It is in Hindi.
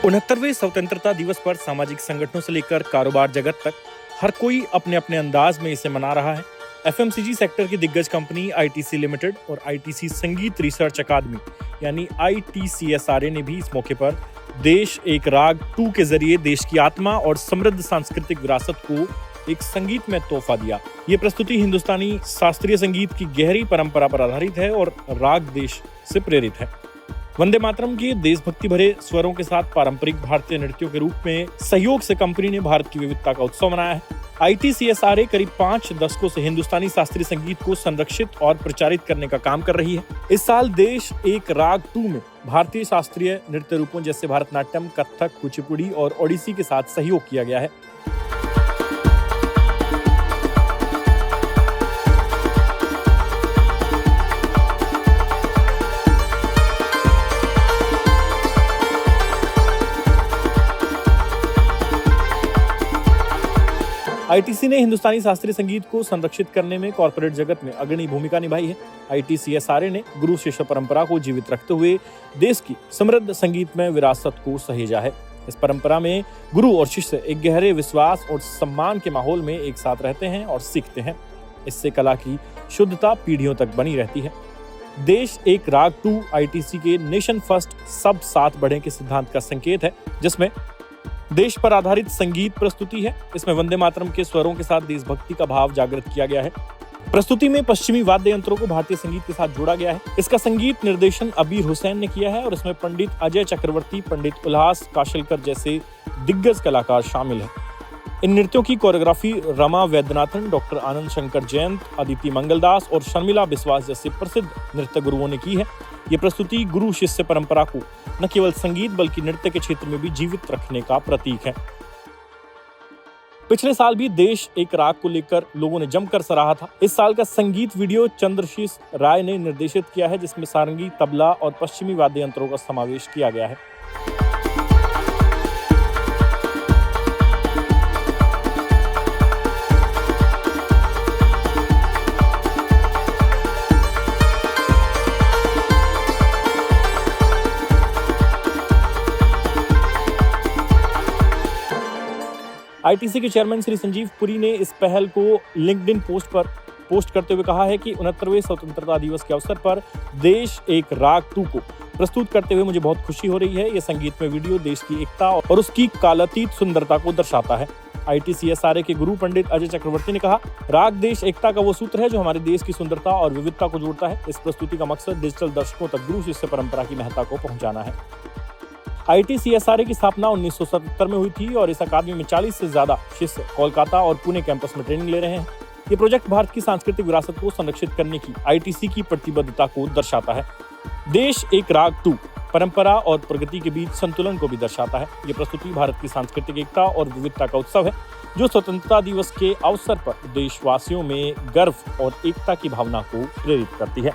69वें स्वतंत्रता दिवस पर सामाजिक संगठनों से लेकर कारोबार जगत तक हर कोई अपने अपने अंदाज में इसे मना रहा है। एफएमसीजी सेक्टर की दिग्गज कंपनी आईटीसी लिमिटेड और आईटीसी संगीत रिसर्च अकादमी यानी आईटीसीएसआरए ने भी इस मौके पर देश एक राग 2 के जरिए देश की आत्मा और समृद्ध सांस्कृतिक विरासत को एक संगीत में तोहफा दिया। ये प्रस्तुति हिंदुस्तानी शास्त्रीय संगीत की गहरी परंपरा पर आधारित है और राग देश से प्रेरित है। वंदे मातरम के देशभक्ति भरे स्वरों के साथ पारंपरिक भारतीय नृत्यों के रूप में सहयोग से कंपनी ने भारत की विविधता का उत्सव मनाया है। आईटीसीएसआरए करीब 5 दशकों से हिंदुस्तानी शास्त्रीय संगीत को संरक्षित और प्रचारित करने का काम कर रही है। इस साल देश एक राग 2 में भारतीय शास्त्रीय नृत्य रूपों जैसे भरतनाट्यम, कथक, कुचिपुड़ी और ओडिसी के साथ सहयोग किया गया है। आईटीसी ने हिंदुस्तानी शास्त्रीय संगीत को संरक्षित करने में कॉर्पोरेट जगत में अग्रणी भूमिका निभाई है। आईटीसीएसआरए ने गुरु शिष्य परंपरा को जीवित रखते हुए देश की समृद्ध संगीतमय विरासत को सहेजा है। इस परंपरा में गुरु और शिष्य एक गहरे विश्वास और सम्मान के माहौल में एक साथ रहते हैं और सीखते हैं। इससे कला की शुद्धता पीढ़ियों तक बनी रहती है। देश एक राग 2 आईटीसी के नेशन फर्स्ट सब साथ बढ़े के सिद्धांत का संकेत है, जिसमें देश पर आधारित संगीत प्रस्तुति है। इसमें वंदे मातरम के स्वरों के साथ देशभक्ति का भाव जागृत किया गया है। प्रस्तुति में पश्चिमी वाद्य यंत्रों को भारतीय संगीत के साथ जोड़ा गया है। इसका संगीत निर्देशन अबीर हुसैन ने किया है और इसमें पंडित अजय चक्रवर्ती, पंडित उल्लास काशलकर जैसे दिग्गज कलाकार शामिल हैं। इन नृत्यों की कोरियोग्राफी रमा वैद्यनाथन, डॉक्टर आनंद शंकर जयंत, अदिति मंगलदास और शर्मिला बिस्वास जैसे प्रसिद्ध नृत्य गुरुओं ने की है। ये प्रस्तुति गुरु शिष्य परंपरा को न केवल संगीत बल्कि नृत्य के क्षेत्र में भी जीवित रखने का प्रतीक है। पिछले साल भी देश एक राग को लेकर लोगों ने जमकर सराहा था। इस साल का संगीत वीडियो चंद्रशीष राय ने निर्देशित किया है, जिसमें सारंगी, तबला और पश्चिमी वाद्य यंत्रों का समावेश किया गया है। आईटीसी के चेयरमैन श्री संजीव पुरी ने इस पहल को लिंक्डइन पोस्ट करते हुए कहा है कि 69वें स्वतंत्रता दिवस के अवसर पर देश एक राग 2 को प्रस्तुत करते हुए मुझे बहुत खुशी हो रही है। यह संगीतमय वीडियो देश की एकता और उसकी कालातीत सुंदरता को दर्शाता है। आईटीसीएसआरए के गुरु पंडित अजय चक्रवर्ती ने कहा, राग देश एकता का वो सूत्र है जो हमारे देश की सुंदरता और विविधता को जोड़ता है। इस प्रस्तुति का मकसद डिजिटल दर्शकों तक गुरु शिष्य परंपरा की महत्ता को पहुंचाना है। आईटीसीएसआरए की स्थापना 1977 में हुई थी और इस अकादमी में 40 से ज्यादा शिष्य कोलकाता और पुणे कैंपस में ट्रेनिंग ले रहे हैं। ये प्रोजेक्ट भारत की सांस्कृतिक विरासत को संरक्षित करने की आईटीसी की प्रतिबद्धता को दर्शाता है। देश एक राग 2 परंपरा और प्रगति के बीच संतुलन को भी दर्शाता है। ये प्रस्तुति भारत की सांस्कृतिक एकता और विविधता का उत्सव है, जो स्वतंत्रता दिवस के अवसर पर देशवासियों में गर्व और एकता की भावना को प्रेरित करती है।